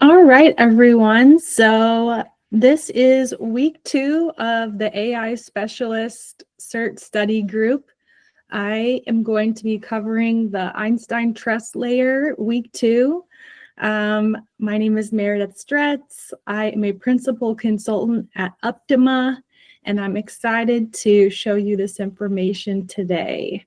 All right, everyone. So this is week 2 of the AI Specialist Cert Study Group. I am going to be covering the Einstein Trust Layer week 2. My name is Meredith Stretz. I am a principal consultant at Optima, and I'm excited to show you this information today.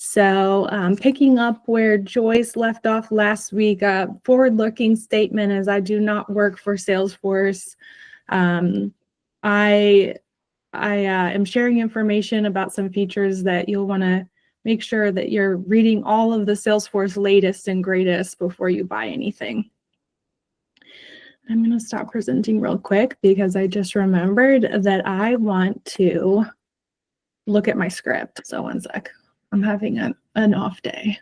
So picking up where Joyce left off last week, forward-looking statement is I do not work for Salesforce. I am sharing information about some features that you'll want to make sure that you're reading all of the Salesforce latest and greatest before you buy anything. I'm going to stop presenting real quick because I just remembered that I want to look at my script. So one sec. I'm having an off day.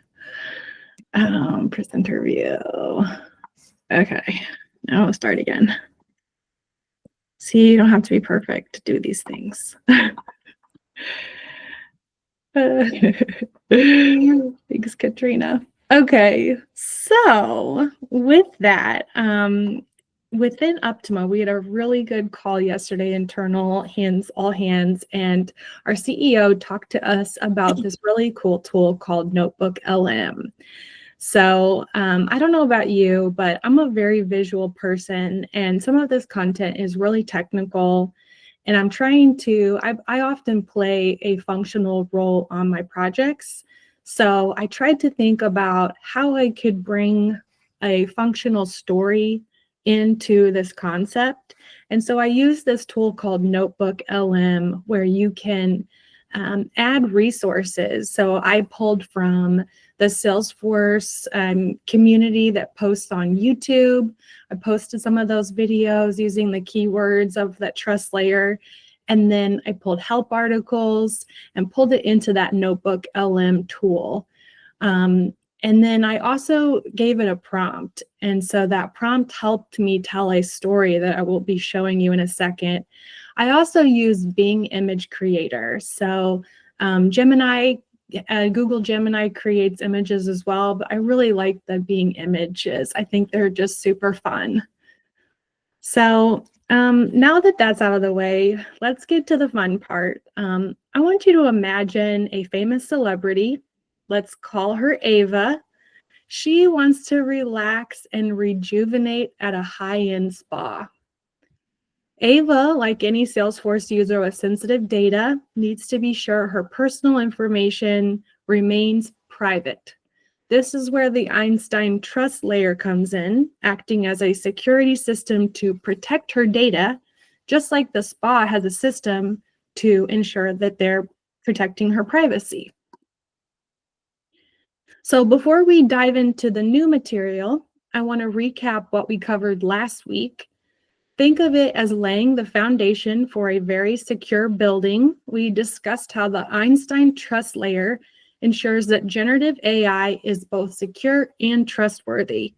Presenter view. Okay, now we'll start again. See, you don't have to be perfect to do these things. Thanks, Katrina. Okay, so with that, within Optima, we had a really good call yesterday, internal all hands, and our CEO talked to us about this really cool tool called Notebook LM. So I don't know about you, but I'm a very visual person, and some of this content is really technical, and I'm trying to, I often play a functional role on my projects. So I tried to think about how I could bring a functional story into this concept. And so I use this tool called Notebook LM, where you can add resources. So I pulled from the Salesforce community that posts on YouTube. I posted some of those videos using the keywords of that trust layer. And then I pulled help articles and pulled it into that Notebook LM tool. And then I also gave it a prompt. And so that prompt helped me tell a story that I will be showing you in a second. I also use Bing Image Creator. So Gemini, Google Gemini creates images as well, but I really like the Bing images. I think they're just super fun. So now that that's out of the way, let's get to the fun part. I want you to imagine a famous celebrity. Let's call her Ava. She wants to relax and rejuvenate at a high-end spa. Ava, like any Salesforce user with sensitive data, needs to be sure her personal information remains private. This is where the Einstein Trust Layer comes in, acting as a security system to protect her data, just like the spa has a system to ensure that they're protecting her privacy. So before we dive into the new material, I want to recap what we covered last week. Think of it as laying the foundation for a very secure building. We discussed how the Einstein Trust Layer ensures that generative AI is both secure and trustworthy.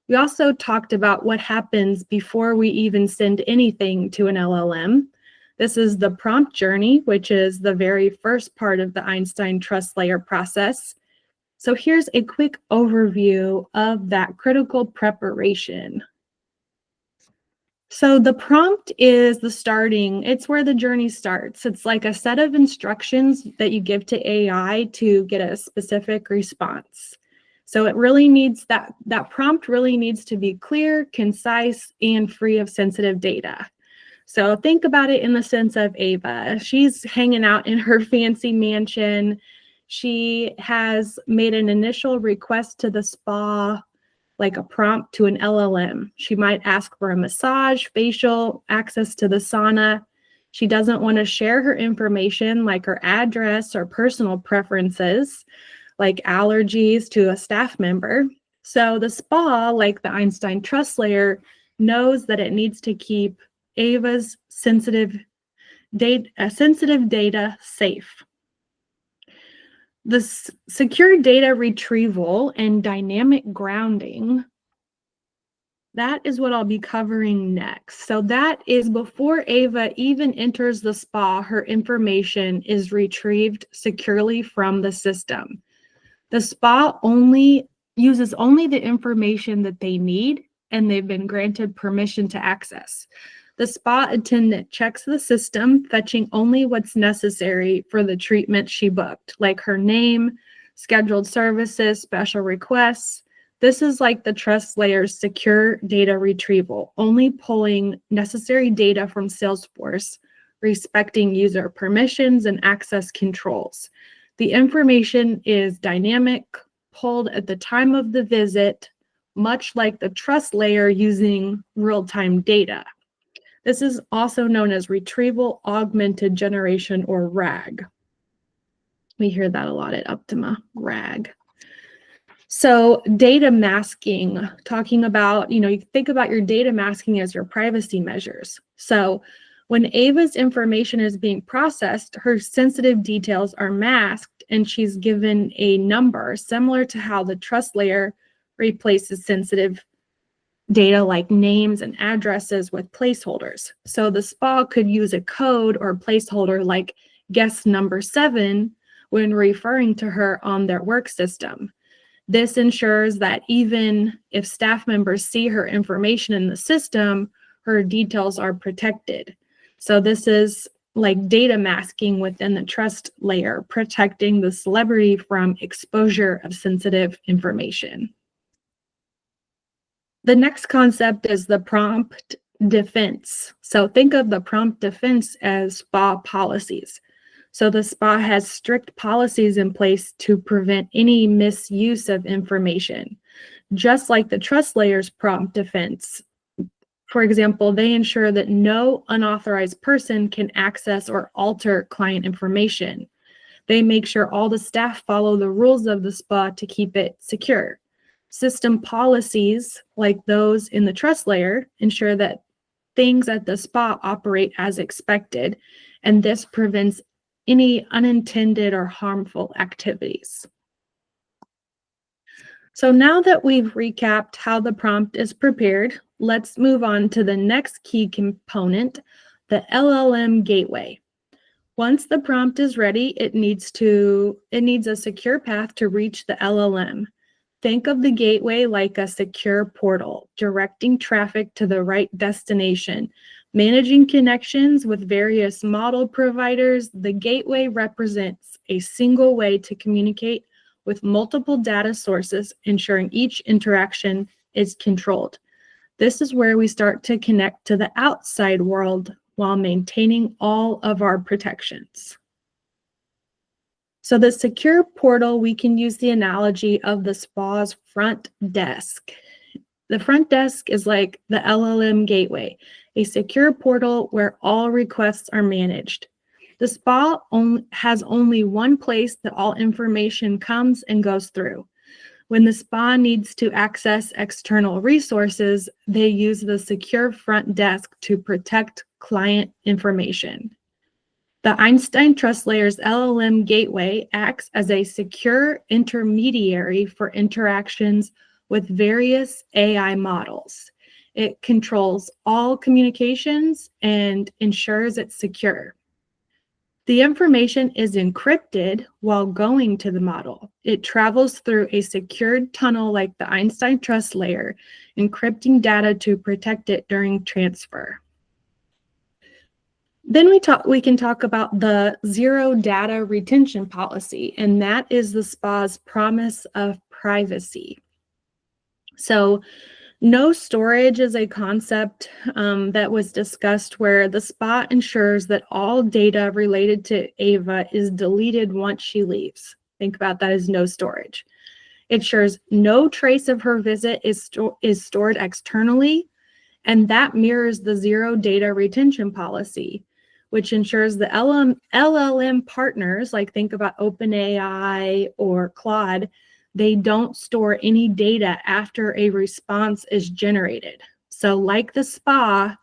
We also talked about what happens before we even send anything to an LLM. This is the prompt journey, which is the very first part of the Einstein Trust Layer process. So here's a quick overview of that critical preparation. So the prompt is the starting, it's where the journey starts. It's like a set of instructions that you give to AI to get a specific response. So it really needs that prompt really needs to be clear, concise, and free of sensitive data. So think about it in the sense of Ava. She's hanging out in her fancy mansion. She has made an initial request to the spa, like a prompt to an LLM. She might ask for a massage, facial, access to the sauna. She doesn't want to share her information like her address or personal preferences, like allergies to a staff member. So the spa, like the Einstein Trust Layer, knows that it needs to keep Ava's sensitive data safe. The secure data retrieval and dynamic grounding, that is what I'll be covering next. So that is before Ava even enters the spa, her information is retrieved securely from the system. The spa uses only the information that they need and they've been granted permission to access. The spa attendant checks the system, fetching only what's necessary for the treatment she booked, like her name, scheduled services, special requests. This is like the trust layer's secure data retrieval, only pulling necessary data from Salesforce, respecting user permissions and access controls. The information is dynamic, pulled at the time of the visit, much like the trust layer using real-time data. This is also known as retrieval augmented generation, or RAG. We hear that a lot at Optima, RAG. So data masking, talking about, you think about your data masking as your privacy measures. So when Ava's information is being processed, her sensitive details are masked and she's given a number, similar to how the trust layer replaces sensitive data like names and addresses with placeholders. So the spa could use a code or placeholder like guest number 7 when referring to her on their work system. This ensures that even if staff members see her information in the system, her details are protected. So this is like data masking within the trust layer, protecting the celebrity from exposure of sensitive information. The next concept is the prompt defense. So think of the prompt defense as spa policies. So the spa has strict policies in place to prevent any misuse of information. Just like the trust layer's prompt defense, for example, they ensure that no unauthorized person can access or alter client information. They make sure all the staff follow the rules of the spa to keep it secure. System policies, like those in the trust layer, ensure that things at the spa operate as expected, and this prevents any unintended or harmful activities. So now that we've recapped how the prompt is prepared, let's move on to the next key component, the LLM Gateway. Once the prompt is ready, it needs a secure path to reach the LLM. Think of the gateway like a secure portal, directing traffic to the right destination. Managing connections with various model providers, the gateway represents a single way to communicate with multiple data sources, ensuring each interaction is controlled. This is where we start to connect to the outside world while maintaining all of our protections. So the secure portal, we can use the analogy of the spa's front desk. The front desk is like the LLM Gateway, a secure portal where all requests are managed. The spa has only one place that all information comes and goes through. When the spa needs to access external resources, they use the secure front desk to protect client information. The Einstein Trust Layer's LLM Gateway acts as a secure intermediary for interactions with various AI models. It controls all communications and ensures it's secure. The information is encrypted while going to the model. It travels through a secured tunnel like the Einstein Trust Layer, encrypting data to protect it during transfer. Then we can talk about the zero data retention policy, and that is the spa's promise of privacy. So no storage is a concept that was discussed where the spa ensures that all data related to Ava is deleted once she leaves. Think about that as no storage. It ensures no trace of her visit is stored externally, and that mirrors the zero data retention policy, which ensures the LLM partners, like think about OpenAI or Claude, they don't store any data after a response is generated. So like the spa,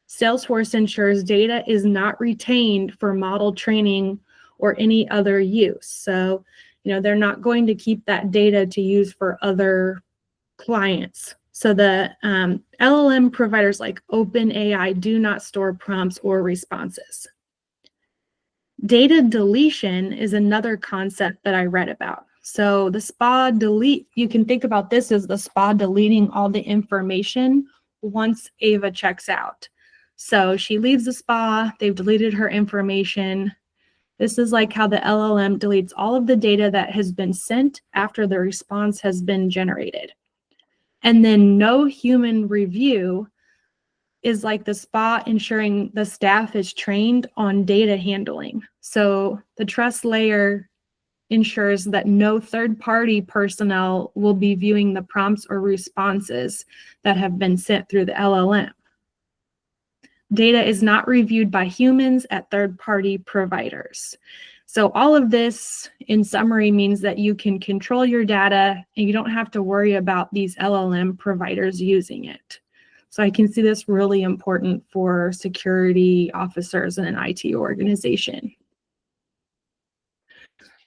Salesforce ensures data is not retained for model training or any other use. So, they're not going to keep that data to use for other clients. So the LLM providers like OpenAI do not store prompts or responses. Data deletion is another concept that I read about. So the spa delete, you can think about this as the spa deleting all the information once Ava checks out. So she leaves the spa, they've deleted her information. This is like how the LLM deletes all of the data that has been sent after the response has been generated. And then no human review is like the spa ensuring the staff is trained on data handling. So the trust layer ensures that no third-party personnel will be viewing the prompts or responses that have been sent through the LLM. Data is not reviewed by humans at third-party providers. So all of this, in summary, means that you can control your data and you don't have to worry about these LLM providers using it. So I can see this really important for security officers in an IT organization.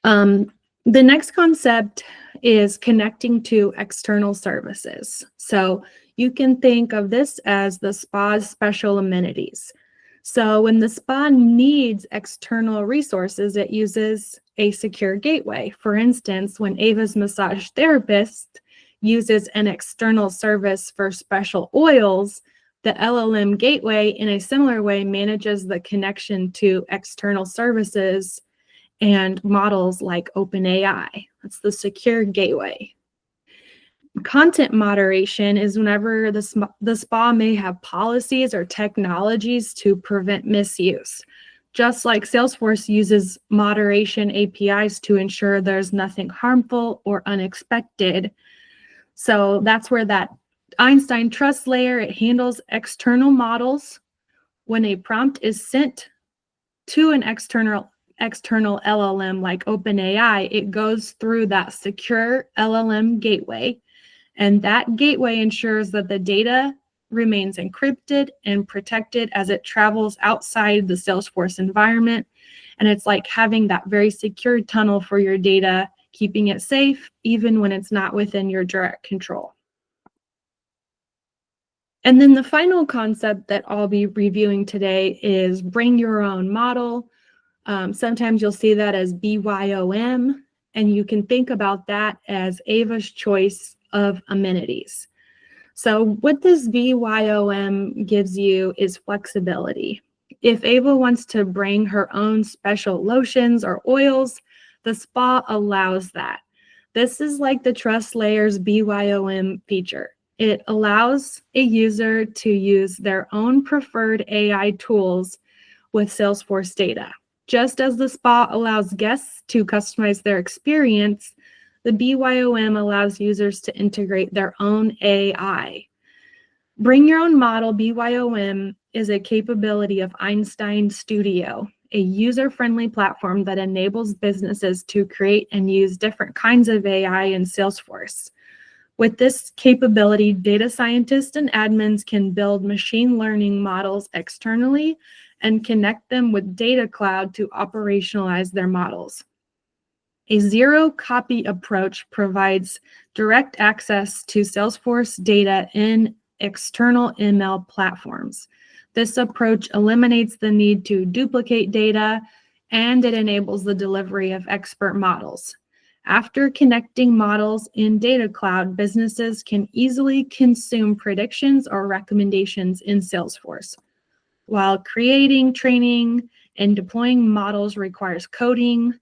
The next concept is connecting to external services. So you can think of this as the spa's special amenities. So when the spa needs external resources, it uses a secure gateway. For instance, when Ava's massage therapist uses an external service for special oils, the LLM Gateway in a similar way manages the connection to external services and models like OpenAI. That's the secure gateway. Content moderation is whenever the spa may have policies or technologies to prevent misuse. Just like Salesforce uses moderation APIs to ensure there's nothing harmful or unexpected. So that's where that Einstein Trust Layer, it handles external models. When a prompt is sent to an external LLM like OpenAI, it goes through that secure LLM gateway. And that gateway ensures that the data remains encrypted and protected as it travels outside the Salesforce environment. And it's like having that very secure tunnel for your data, keeping it safe, even when it's not within your direct control. And then the final concept that I'll be reviewing today is bring your own model. Sometimes you'll see that as BYOM, and you can think about that as Ava's choice of amenities. So what this BYOM gives you is flexibility. If Ava wants to bring her own special lotions or oils, the spa allows that. This is like the Trust Layer's BYOM feature. It allows a user to use their own preferred AI tools with Salesforce data. Just as the spa allows guests to customize their experience, the BYOM allows users to integrate their own AI. Bring your own model BYOM is a capability of Einstein Studio, a user-friendly platform that enables businesses to create and use different kinds of AI in Salesforce. With this capability, data scientists and admins can build machine learning models externally and connect them with Data Cloud to operationalize their models. A zero-copy approach provides direct access to Salesforce data in external ML platforms. This approach eliminates the need to duplicate data, and it enables the delivery of expert models. After connecting models in Data Cloud, businesses can easily consume predictions or recommendations in Salesforce. While creating, training, and deploying models requires coding,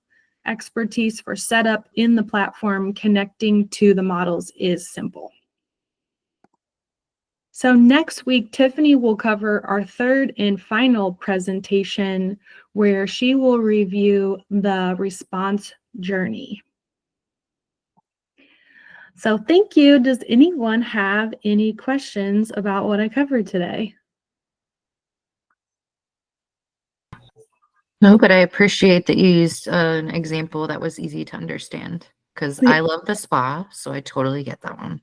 expertise for setup in the platform, connecting to the models is simple. So next week, Tiffany will cover our third and final presentation where she will review the response journey. So thank you. Does anyone have any questions about what I covered today? No, but I appreciate that you used an example that was easy to understand because I love the spa, so I totally get that one.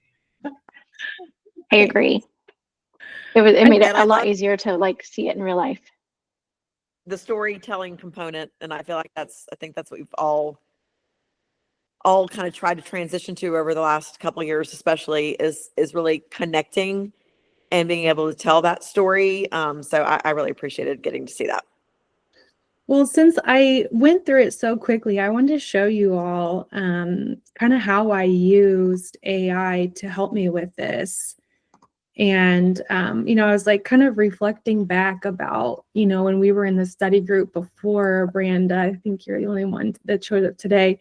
I agree. It made it a lot easier to like see it in real life. The storytelling component, and I feel like I think that's what we've all kind of tried to transition to over the last couple of years, especially is really connecting and being able to tell that story. So I really appreciated getting to see that. Well, since I went through it so quickly, I wanted to show you all kind of how I used AI to help me with this. And, I was like kind of reflecting back about, when we were in the study group before, Branda, I think you're the only one that showed up today,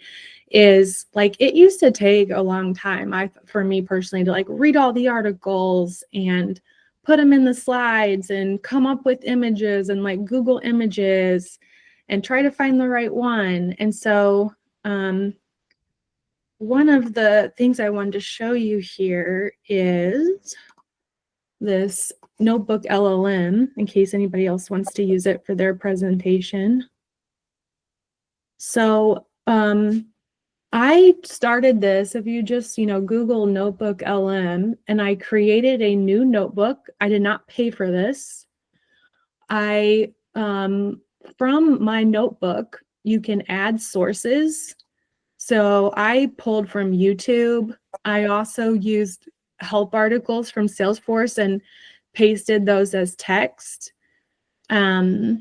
is like it used to take a long time, for me personally, to like read all the articles and put them in the slides and come up with images and like Google images and try to find the right one. And so, one of the things I wanted to show you here is this notebook LLM, in case anybody else wants to use it for their presentation. So I started this, if you just, Google notebook LM, and I created a new notebook. I did not pay for this. From my notebook, you can add sources. So I pulled from YouTube. I also used help articles from Salesforce and pasted those as text. So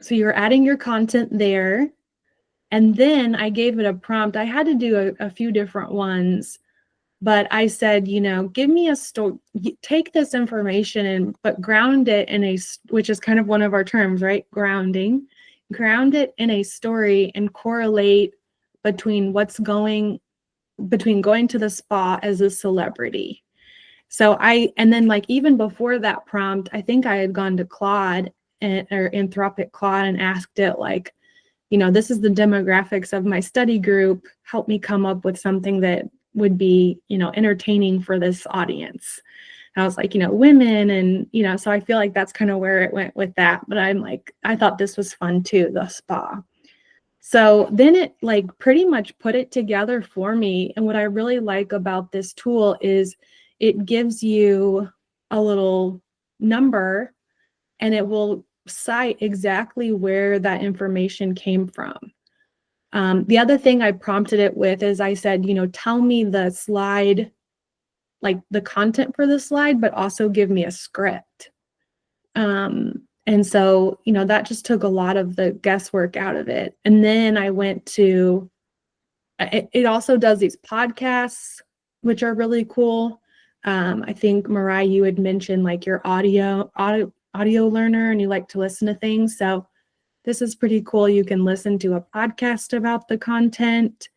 you're adding your content there. And then I gave it a prompt. I had to do a few different ones, but I said, give me a story, take this information but ground it in which is kind of one of our terms, right? Grounding. Ground it in a story and correlate between between going to the spa as a celebrity. So and then like even before that prompt, I think I had gone to Claude or Anthropic Claude and asked it like, this is the demographics of my study group. Help me come up with something that would be, entertaining for this audience. And I was like, women and, so I feel like that's kind of where it went with that. But I'm like, I thought this was fun too, the spa. So then it like pretty much put it together for me. And what I really like about this tool is it gives you a little number and it will cite exactly where that information came from. The other thing I prompted it with is I said, tell me the slide, like the content for the slide, but also give me a script. And so, that just took a lot of the guesswork out of it. And then I went to, it also does these podcasts, which are really cool. I think Mariah, you had mentioned like your audio learner and you like to listen to things. So this is pretty cool. You can listen to a podcast about the content.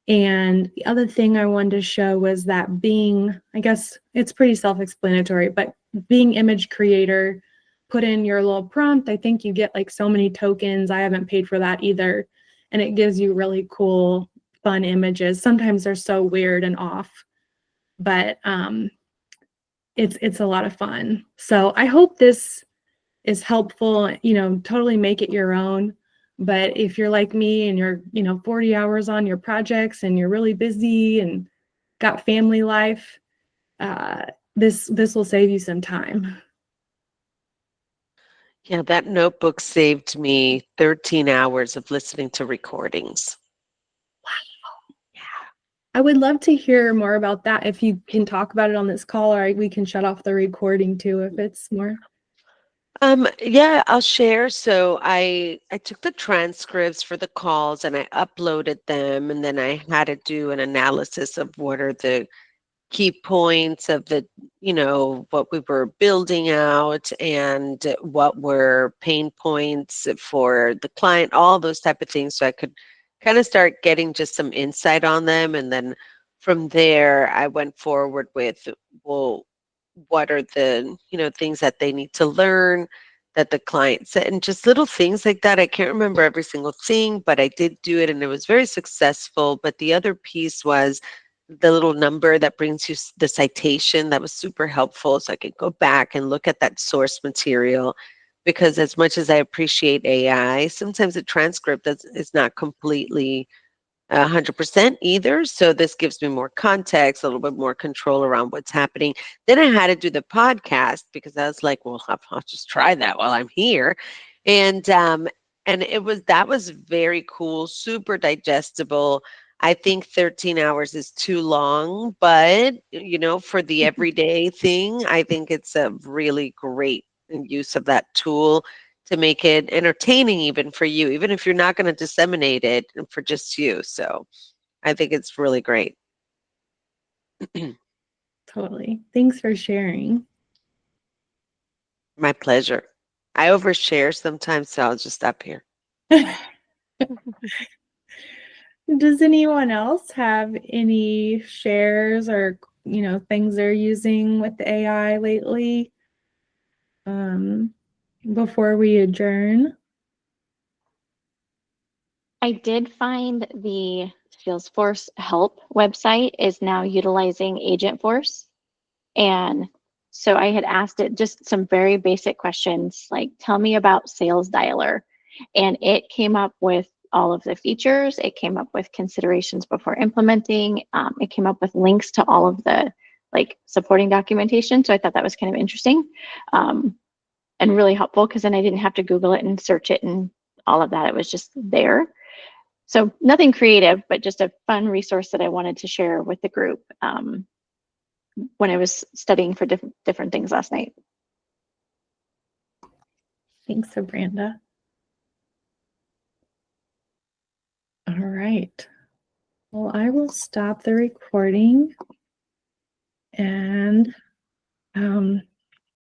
And the other thing I wanted to show was that I guess it's pretty self-explanatory, but being image creator, put in your little prompt. I think you get like so many tokens. I haven't paid for that either. And it gives you really cool, fun images. Sometimes they're so weird and off, but it's a lot of fun. So I hope this is helpful, totally make it your own. But if you're like me and you're, 40 hours on your projects and you're really busy and got family life, this will save you some time. Yeah, that notebook saved me 13 hours of listening to recordings. I would love to hear more about that. If you can talk about it on this call, or we can shut off the recording too, if it's more. Yeah, I'll share. So I took the transcripts for the calls and I uploaded them, and then I had to do an analysis of what are the key points of what we were building out and what were pain points for the client, all those type of things. So I could kind of start getting just some insight on them. And then from there, I went forward with, well, what are the, things that they need to learn that the client said, and just little things like that. I can't remember every single thing, but I did do it and it was very successful. But the other piece was the little number that brings you the citation. That was super helpful. So I could go back and look at that source material, because as much as I appreciate AI, sometimes the transcript is not completely 100% either. So this gives me more context, a little bit more control around what's happening. Then I had to do the podcast because I was like, well, I'll just try that while I'm here. And that was very cool, super digestible. I think 13 hours is too long, but for the everyday thing, I think it's a really great use of that tool to make it entertaining even for you, even if you're not going to disseminate it for just you. So I think it's really great. Totally. Thanks for sharing. My pleasure. I overshare sometimes, so I'll just stop here. Does anyone else have any shares or, things they're using with the AI lately? Before we adjourn? I did find the Salesforce help website is now utilizing Agentforce. And so I had asked it just some very basic questions like, tell me about Sales Dialer. And it came up with all of the features. It came up with considerations before implementing. It came up with links to all of the supporting documentation. So I thought that was kind of interesting and really helpful because then I didn't have to Google it and search it and all of that. It was just there. So nothing creative, but just a fun resource that I wanted to share with the group when I was studying for different things last night. Thanks, Sabrina. All right. Well, I will stop the recording and